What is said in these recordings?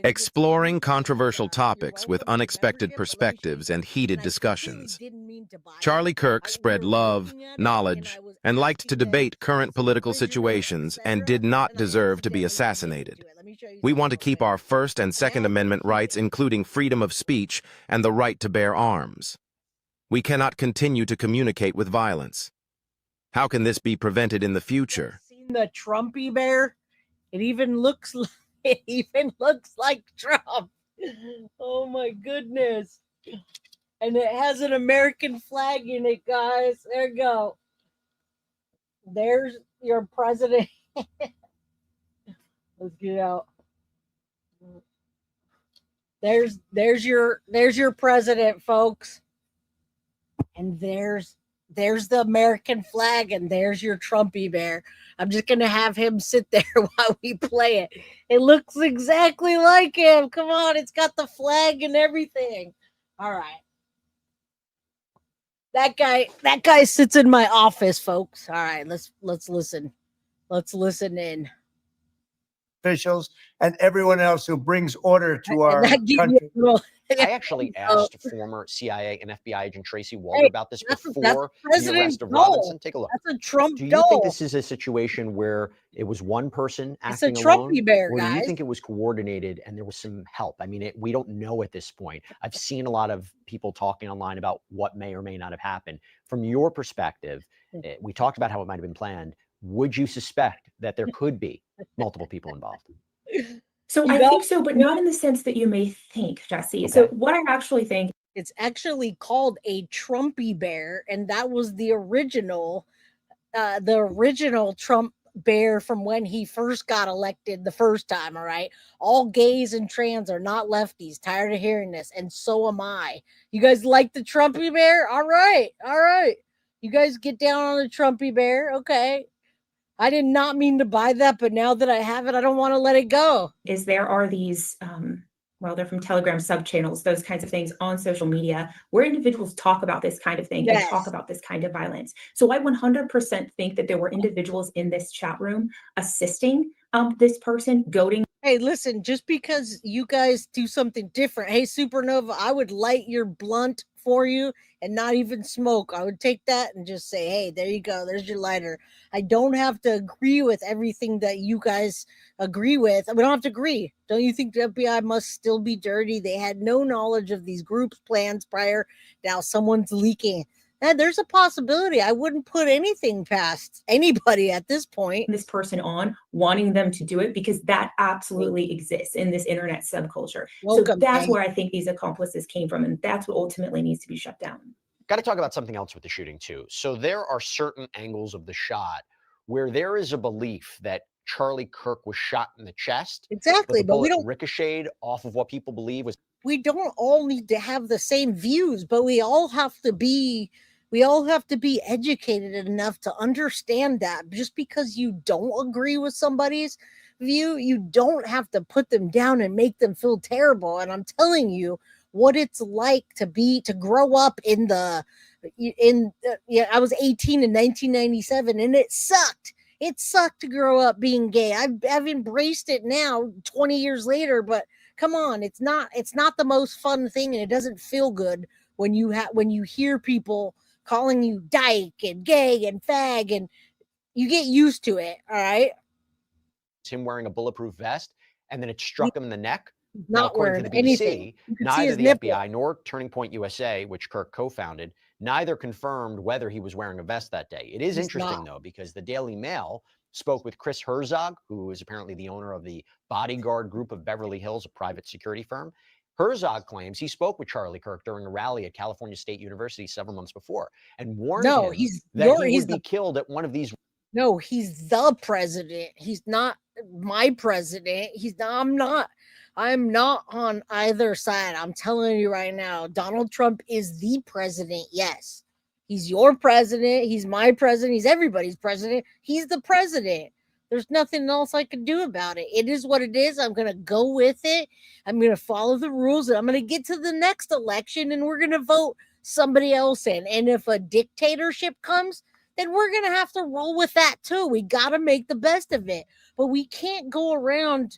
exploring controversial topics with unexpected perspectives and heated discussions. Charlie Kirk spread love, knowledge, and liked to debate current political situations and did not deserve to be assassinated. We want to keep our First and Second Amendment rights, including freedom of speech and the right to bear arms. We cannot continue to communicate with violence. How can this be prevented in the future? Seen the Trumpy bear? It even looks like Trump. Oh my goodness. And it has an American flag in it, guys. There you go. There's your president. Let's get out. There's your president, folks. And there's the American flag, and there's your Trumpy bear. I'm just going to have him sit there while we play it. It looks exactly like him. Come on, it's got the flag and everything. All right. That guy sits in my office, folks. All right, let's listen. Let's listen in. Officials and everyone else who brings order to our country. I actually asked former CIA and FBI agent Tracy Walter about this before the arrest of Robinson. Take a look. That's a Trump Do you think this is a situation where it was one person acting alone? It's a Trumpy bear, or guys. do you think it was coordinated and there was some help? I mean, we don't know at this point. I've seen a lot of people talking online about what may or may not have happened. From your perspective, we talked about how it might have been planned. Would you suspect that there could be multiple people involved? So I think so, but not in the sense that you may think, Jesse. Okay. So what I actually think, it's actually called a Trumpy bear, and that was the original Trump bear from when he first got elected the first time. All right, all gays and trans are not lefties. Tired of hearing this, and so am I. You guys like the Trumpy bear? All right. You guys get down on the Trumpy bear, okay? I did not mean to buy that, but now that I have it, I don't want to let it go. Is there are these, they're from Telegram sub-channels, those kinds of things on social media where individuals talk about this kind of thing and talk about this kind of violence. So I 100% think that there were individuals in this chat room assisting this person, goading. Hey, listen, just because you guys do something different. Hey, Supernova, I would light your blunt for you and not even smoke. I would take that and just say, hey, there you go. There's your lighter. I don't have to agree with everything that you guys agree with. We don't have to agree. Don't you think the FBI must still be dirty? They had no knowledge of these groups' plans prior. Now someone's leaking. And there's a possibility. I wouldn't put anything past anybody at this point. This person on wanting them to do it, because that absolutely exists in this internet subculture. So that's where I think these accomplices came from. And that's what ultimately needs to be shut down. Got to talk about something else with the shooting too. So there are certain angles of the shot where there is a belief that Charlie Kirk was shot in the chest. Exactly. But we don't ricocheted off of what people believe was. We don't all need to have the same views, but we all have to be educated enough to understand that just because you don't agree with somebody's view, you don't have to put them down and make them feel terrible. And I'm telling you what it's like to grow up I was 18 in 1997 and it sucked. It sucked to grow up being gay. I've embraced it now 20 years later, but come on, it's not the most fun thing, and it doesn't feel good when you hear people calling you dyke and gay and fag, and you get used to it. All right. It's him wearing a bulletproof vest, and then it struck him in the neck. Not wearing to the BBC, anything. Neither the FBI nor Turning Point USA, which Kirk co-founded, neither confirmed whether he was wearing a vest that day. It is interesting, though, because the Daily Mail spoke with Chris Herzog, who is apparently the owner of the Bodyguard Group of Beverly Hills, a private security firm. Herzog claims he spoke with Charlie Kirk during a rally at California State University several months before and warned him that he would be killed at one of these. No, he's the president. He's not my president. I'm not on either side. I'm telling you right now, Donald Trump is the president. Yes, he's your president. He's my president. He's everybody's president. He's the president. There's nothing else I can do about it. It is what it is. I'm going to go with it. I'm going to follow the rules, and I'm going to get to the next election, and we're going to vote somebody else in. And if a dictatorship comes, then we're going to have to roll with that too. We got to make the best of it. But we can't go around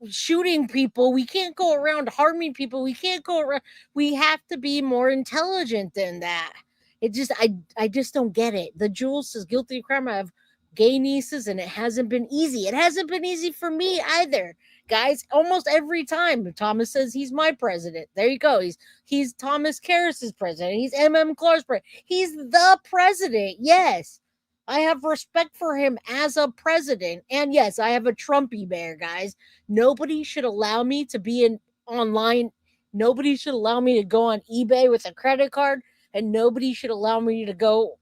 shooting people. We can't go around harming people. We can't go around. We have to be more intelligent than that. It just, I just don't get it. The Jules says guilty of crime. I have gay nieces, and it hasn't been easy. It hasn't been easy for me either, guys. Almost every time Thomas says he's my president, there you go. He's Thomas Karas's president. He's Clark's president. He's the president. Yes. I have respect for him as a president. And yes, I have a Trumpy bear, guys. Nobody should allow me to be online. Nobody should allow me to go on eBay with a credit card, and nobody should allow me to go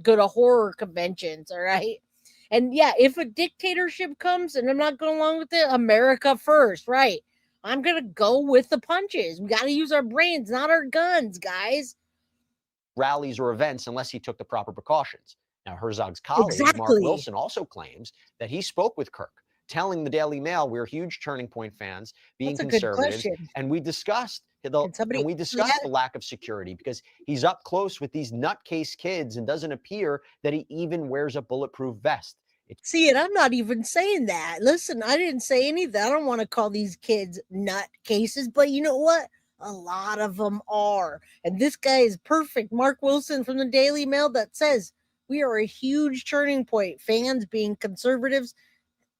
to horror conventions, all right? And yeah, if a dictatorship comes and I'm not going along with it, America first, right? I'm going to go with the punches. We got to use our brains, not our guns, guys. Rallies or events unless he took the proper precautions. Now, Herzog's colleague, Mark Exactly. Wilson, also claims that he spoke with Kirk, telling the Daily Mail, we're huge Turning Point fans, being That's a good conservatives. question. And we discussed Yeah. the lack of security because he's up close with these nutcase kids and doesn't appear that he even wears a bulletproof vest. See, and I'm not even saying that. Listen, I didn't say any of that. I don't want to call these kids nut cases, but you know what? A lot of them are. And this guy is perfect. Mark Wilson from the Daily Mail that says we are a huge turning point. Fans being conservatives,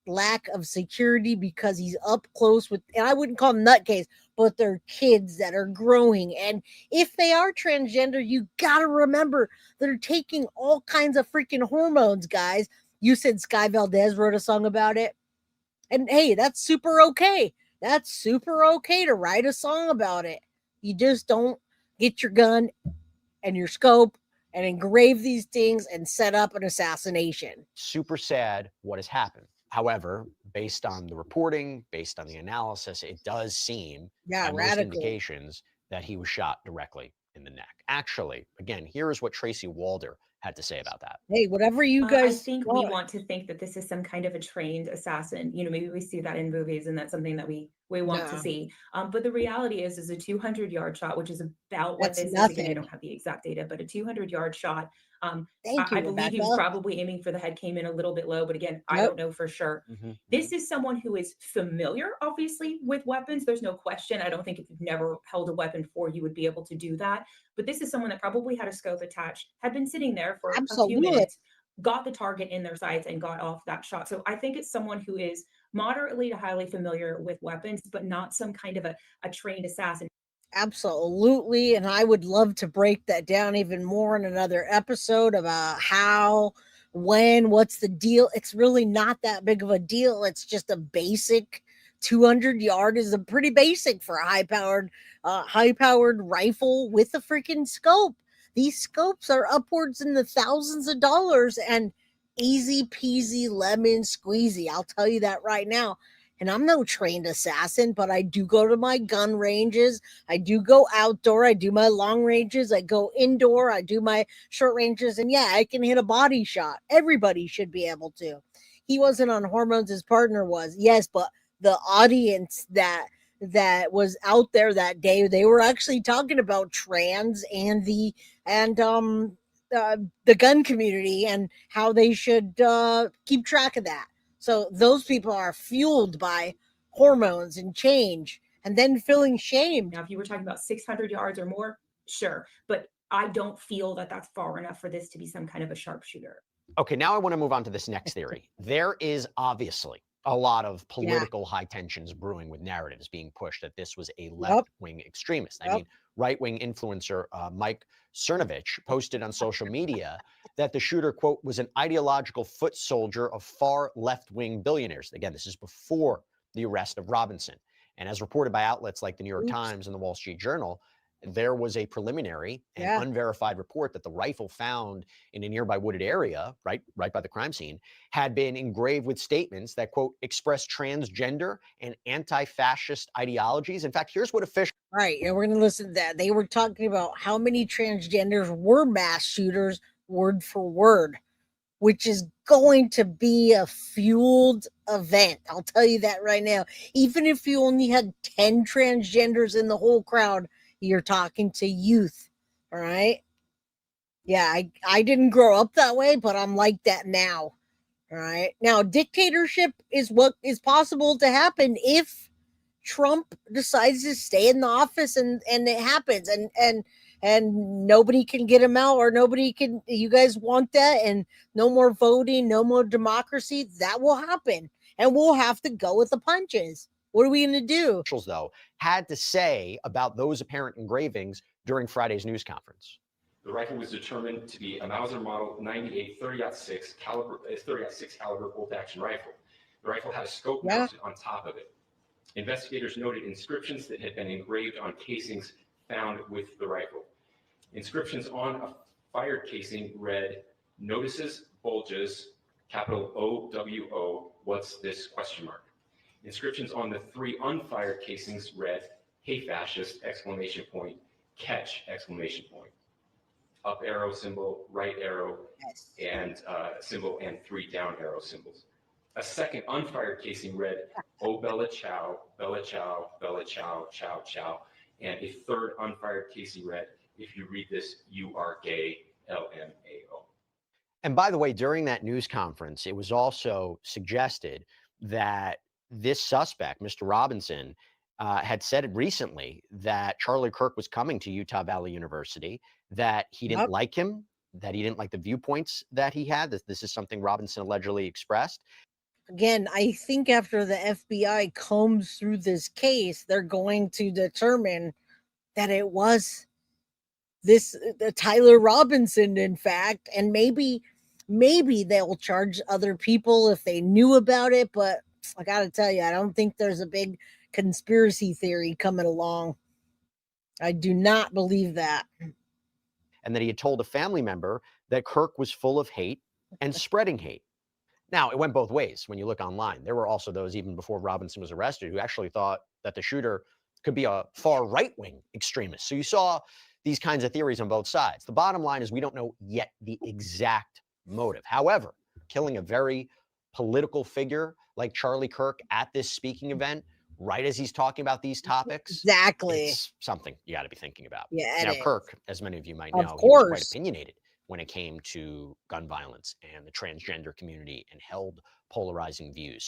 lack of security because he's up close with, and I wouldn't call them nutcase, but they're kids that are growing. And if they are transgender, you got to remember they're taking all kinds of freaking hormones, guys. You said Sky Valdez wrote a song about it. And hey, that's super okay. That's super okay to write a song about it. You just don't get your gun and your scope and engrave these things and set up an assassination. Super sad what has happened. However, based on the reporting, based on the analysis, it does seem, and most indications, that he was shot directly in the neck. Actually, again, here is what Tracy Walder had to say about that. Hey, whatever you guys I think we want to think that this is some kind of a trained assassin. You know, maybe we see that in movies, and that's something that we want to see. But the reality is a 200-yard shot, which is about what this is. Again, I don't have the exact data, but a 200-yard shot. I believe he was probably aiming for the head, came in a little bit low, but again, I don't know for sure. This is someone who is familiar, obviously, with weapons. There's no question. I don't think if you've never held a weapon before, you would be able to do that. But this is someone that probably had a scope attached, had been sitting there for a few minutes, got the target in their sights, and got off that shot. So I think it's someone who is moderately to highly familiar with weapons, but not some kind of a trained assassin. Absolutely. And I would love to break that down even more in another episode about how, when, what's the deal. It's really not that big of a deal. It's just a basic 200-yard is a pretty basic for a high-powered rifle with a freaking scope. These scopes are upwards in the thousands of dollars and easy peasy lemon squeezy. I'll tell you that right now. And I'm no trained assassin, but I do go to my gun ranges. I do go outdoor. I do my long ranges. I go indoor. I do my short ranges. And yeah, I can hit a body shot. Everybody should be able to. He wasn't on hormones. His partner was. Yes, but the audience that was out there that day, they were actually talking about trans and the gun community and how they should keep track of that. So those people are fueled by hormones and change and then feeling shamed. Now, if you were talking about 600 yards or more, sure. But I don't feel that that's far enough for this to be some kind of a sharpshooter. Okay, now I want to move on to this next theory. There is obviously a lot of political high tensions brewing with narratives being pushed that this was a left-wing extremist. I mean, right-wing influencer Mike Cernovich posted on social media that the shooter, quote, was an ideological foot soldier of far left-wing billionaires. Again, this is before the arrest of Robinson. And as reported by outlets like the New York Times and the Wall Street Journal, there was a preliminary and unverified report that the rifle found in a nearby wooded area, right by the crime scene, had been engraved with statements that, quote, express transgender and anti-fascist ideologies. In fact, here's what officials... Right, and we're going to listen to that. They were talking about how many transgenders were mass shooters, word for word, which is going to be a fueled event. I'll tell you that right now. Even if you only had 10 transgenders in the whole crowd, you're talking to youth, all right? Yeah, I didn't grow up that way, but I'm like that now. All right. Now, dictatorship is what is possible to happen if Trump decides to stay in the office and it happens and nobody can get him out, or nobody can, you guys want that, and no more voting, no more democracy. That will happen. And we'll have to go with the punches. What are we going to do? Officials, though, had to say about those apparent engravings during Friday's news conference. The rifle was determined to be a Mauser Model 98 30-06 caliber bolt-action rifle. The rifle had a scope mounted on top of it. Investigators noted inscriptions that had been engraved on casings found with the rifle. Inscriptions on a fired casing read, "Notices bulges, capital OWO, what's this?" ? Inscriptions on the 3 unfired casings read, "Hey fascist!" ! Catch! ! Up arrow symbol, right arrow, and symbol, and 3 down arrow symbols. A second unfired casing read, "Oh Bella Chow, Bella Chow, Bella Chow, Chow Chow," and a third unfired casing read, "If you read this, you are gay, LMAO." And by the way, during that news conference, it was also suggested that this suspect, Mr. Robinson, had said recently that Charlie Kirk was coming to Utah Valley University, that he didn't like him, that he didn't like the viewpoints that he had. This is something Robinson allegedly expressed. Again, I think after the FBI combs through this case, they're going to determine that it was the Tyler Robinson, in fact, and maybe they'll charge other people if they knew about it. But I got to tell you, I don't think there's a big conspiracy theory coming along. I do not believe that. And that he had told a family member that Kirk was full of hate and spreading hate. Now, it went both ways when you look online. There were also those, even before Robinson was arrested, who actually thought that the shooter could be a far right-wing extremist. So you saw these kinds of theories on both sides. The bottom line is we don't know yet the exact motive. However, killing a very political figure like Charlie Kirk at this speaking event, right as he's talking about these topics, exactly, it's something you got to be thinking about. Yeah. Now, Kirk, as many of you might know, of he was quite course, opinionated when it came to gun violence and the transgender community, and held polarizing views.